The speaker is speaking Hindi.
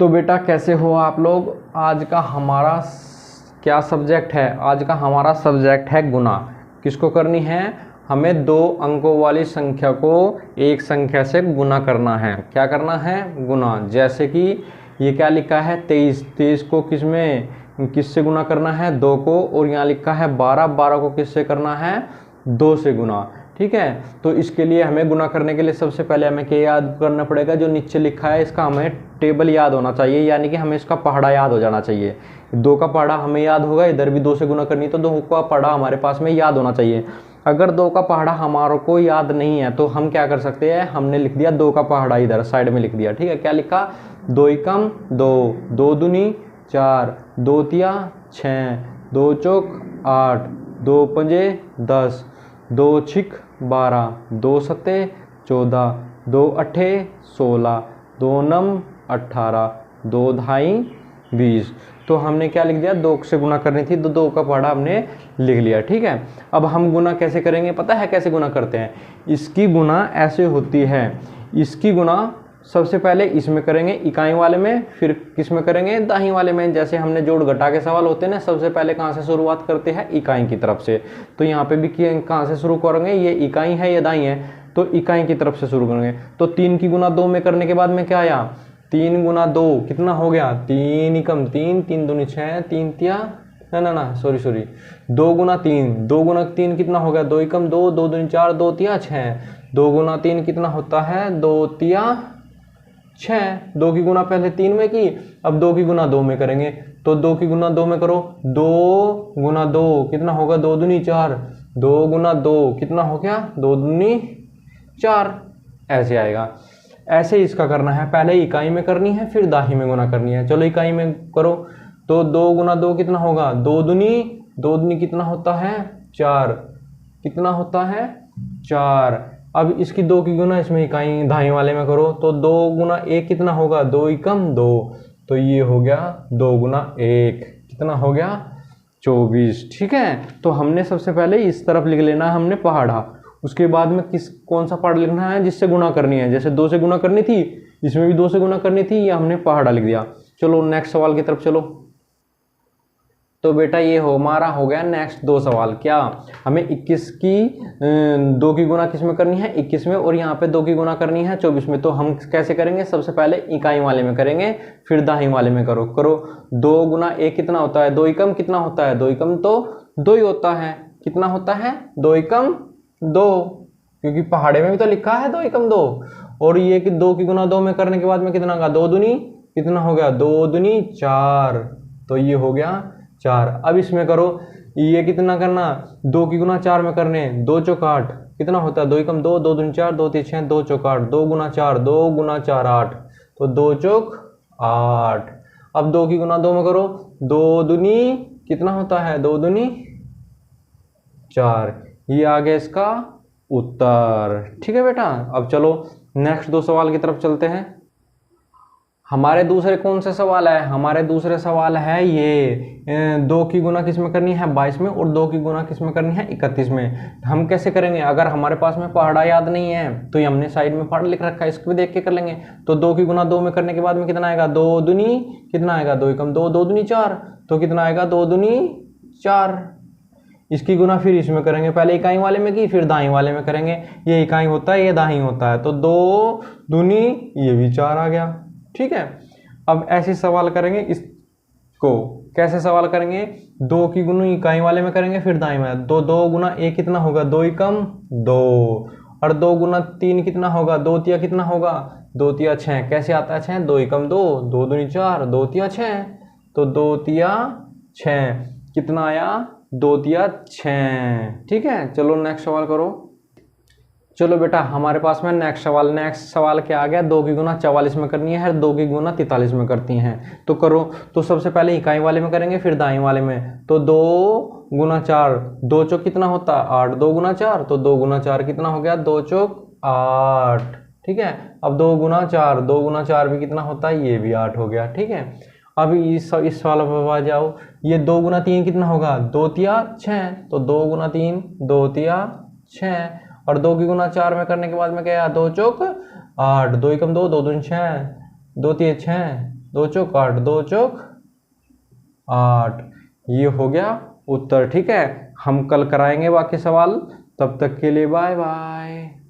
तो बेटा कैसे हो आप लोग। आज का हमारा क्या सब्जेक्ट है? आज का हमारा सब्जेक्ट है गुना। किसको करनी है? हमें 2 अंकों वाली संख्या को एक संख्या से गुना करना है। क्या करना है? गुना। जैसे कि ये क्या लिखा है 23, 23 को किससे गुना करना है? 2 को। और यहाँ लिखा है 12, 12 को किससे करना है? 2 से गुना। ठीक है, तो इसके लिए हमें गुना करने के लिए सबसे पहले हमें क्या याद करना पड़ेगा? जो नीचे लिखा है इसका हमें टेबल याद होना चाहिए, यानी कि हमें इसका पहाड़ा याद हो जाना चाहिए। 2 का पहाड़ा हमें याद होगा, इधर भी 2 से गुना करनी, तो 2 का पहाड़ा हमारे पास में याद होना चाहिए। अगर 2 का पहाड़ा हमारे को याद नहीं है तो हम क्या कर सकते हैं? हमने लिख दिया 2 का पहाड़ा, इधर साइड में लिख दिया। ठीक है, क्या लिखा? 2 एकम 2, 2 दूनी 4, 2 तिया 6, 2 चौक 8, 2 पंजे 10, 2 छिक 12, 2 सत्ते 14, 2 अट्ठे 16, 2 नम 18, 2 ढाई 20। तो हमने क्या लिख दिया? 2 से गुना करनी थी, तो 2 का पहाड़ा हमने लिख लिया। ठीक है, अब हम गुना कैसे करेंगे? पता है कैसे गुना करते हैं? इसकी गुना ऐसे होती है। इसकी गुना सबसे पहले इसमें करेंगे इकाई वाले में, फिर किस में करेंगे? दाही वाले में। जैसे हमने जोड़ घटा के सवाल होते हैं ना, सबसे पहले कहाँ से शुरुआत करते हैं? इकाई की तरफ से। तो यहाँ पे भी कहाँ से शुरू करेंगे? ये इकाई है, ये दाही है, तो इकाई की तरफ से शुरू करेंगे। तो 3 की गुना 2 में करने के बाद में क्या आया? 3 गुना 2 कितना हो गया? 3 एकम 3, 3 दूनी 6, 3 तिया ना सॉरी 2 गुना 3, 2 गुना 3 कितना हो गया? 2 एकम 2, 2 दूनी 4, 2 तिया 6, 2 गुना 3 कितना होता है? 2 तिया 6। 2 की गुना पहले 3 में की, अब 2 की गुना 2 में करेंगे। तो 2 की गुना 2 में करो, 2 गुना 2 कितना होगा? 2 दूनी 4, 2 गुना 2 कितना हो गया? 2 दूनी 4। ऐसे आएगा। ऐसे इसका करना है, पहले इकाई में करनी है, फिर दाही में गुना करनी है। चलो इकाई में करो, तो 2 गुना 2 कितना होगा? 2 दूनी कितना होता है? 4। कितना होता है? 4। अब इसकी 2 की गुना इसमें इकाई दाई वाले में करो, तो 2 गुना 1 कितना होगा? 2 एकम 2, तो ये हो गया 2 गुना 1 कितना हो गया? 24। ठीक है, तो हमने सबसे पहले इस तरफ लिख लेना है हमने पहाड़ा। उसके बाद में कौन सा पहाड़ा लिखना है? जिससे गुना करनी है। जैसे 2 से गुना करनी थी, इसमें भी 2 से गुना करनी थी, ये हमने पहाड़ा लिख दिया। चलो नेक्स्ट सवाल की तरफ चलो। तो बेटा ये हमारा हो गया नेक्स्ट 2 सवाल। क्या हमें 21 की 2 की गुना किस में करनी है? 21 में, और यहाँ पे 2 की गुना करनी है 24 में। तो हम कैसे करेंगे? सबसे पहले इकाई वाले में करेंगे, फिर दाही वाले में करो। 2 गुना 1 कितना होता है? 2 एकम कितना होता है? 2 एकम तो 2 ही होता है। कितना होता है? 2 एकम 2, क्योंकि पहाड़े में भी तो लिखा है 2 एकम 2। और ये कि 2 की गुना 2 में करने के बाद में कितना होगा? 2 दूनी कितना हो गया? 2 दूनी 4, तो ये हो गया 4। अब इसमें करो, ये कितना करना? 2 की गुना 4 में करने, 2 चौक 8 कितना होता है? 2 एकम 2, 2 दूनी 4, 2 तीन 6, 2 चौक 8, 2 गुना 4, 2 गुना 4 8, तो 2 चौक 8। अब 2 की गुना 2 में करो, 2 दूनी कितना होता है? 2 दूनी 4। ये आ गया इसका उत्तर। ठीक है बेटा, अब चलो नेक्स्ट 2 सवाल की तरफ चलते हैं। हमारे दूसरे कौन से सवाल है? हमारे दूसरे सवाल है ये 2 की गुना किस में करनी है? 22 में, और 2 की गुना किस में करनी है? 31 में। हम कैसे करेंगे? अगर हमारे पास में पहाड़ा याद नहीं है तो ये हमने साइड में पहाड़ा लिख रखा है, इसको भी देख के कर लेंगे। तो 2 की गुना 2 में करने के बाद में कितना आएगा? 2 दूनी कितना आएगा? 2 एकम 2, 2 दूनी 4, तो कितना आएगा? 2 दूनी 4। इसकी गुना फिर इसमें करेंगे, पहले इकाई वाले में की, फिर दाई वाले में करेंगे। ये इकाई होता है, ये दाई होता है, तो 2 दूनी ये भी 4 आ गया। ठीक है, अब ऐसे सवाल करेंगे। इसको कैसे सवाल करेंगे? 2 की गुना इकाई वाले में करेंगे, फिर दाई में। 2 गुना 1 कितना होगा? 2 एकम 2, और 2 गुना 3 कितना होगा? 2 तिया कितना होगा? 2 तिया 6। कैसे आता है 6? 2 एकम 2, 2 दूनी 4, 2 तिया 6, तो 2 तिया 6 कितना आया? 2 तिया 6। ठीक है, चलो नेक्स्ट सवाल करो। चलो बेटा हमारे पास में नेक्स्ट सवाल क्या आ गया? 2 की गुना 44 में करनी है, 2 की गुना 43 में करती हैं। तो करो, तो सबसे पहले इकाई वाले में करेंगे, फिर दाई वाले में। तो 2 गुना 4, 2 चौक कितना होता है? 8, 2 गुना 4, तो 2 गुना 4 कितना हो गया? 2 चौक 8। ठीक है, अब 2 गुना 4, 2 गुना 4 भी कितना होता है? ये भी 8 हो गया। ठीक है, अब इस वाले पर आ जाओ। ये 2 गुना 3 कितना होगा? 2 तिया 6, तो 2 गुना 3 2 तिया 6, और 2 की गुना 4 में करने के बाद में क्या? 2 चौक 8, 2 एकम 2, 2 दूनी 6, 2 तिया 6, 2 चौक 8, 2 चौक 8। ये हो गया उत्तर। ठीक है, हम कल कराएंगे बाकी सवाल। तब तक के लिए बाय बाय।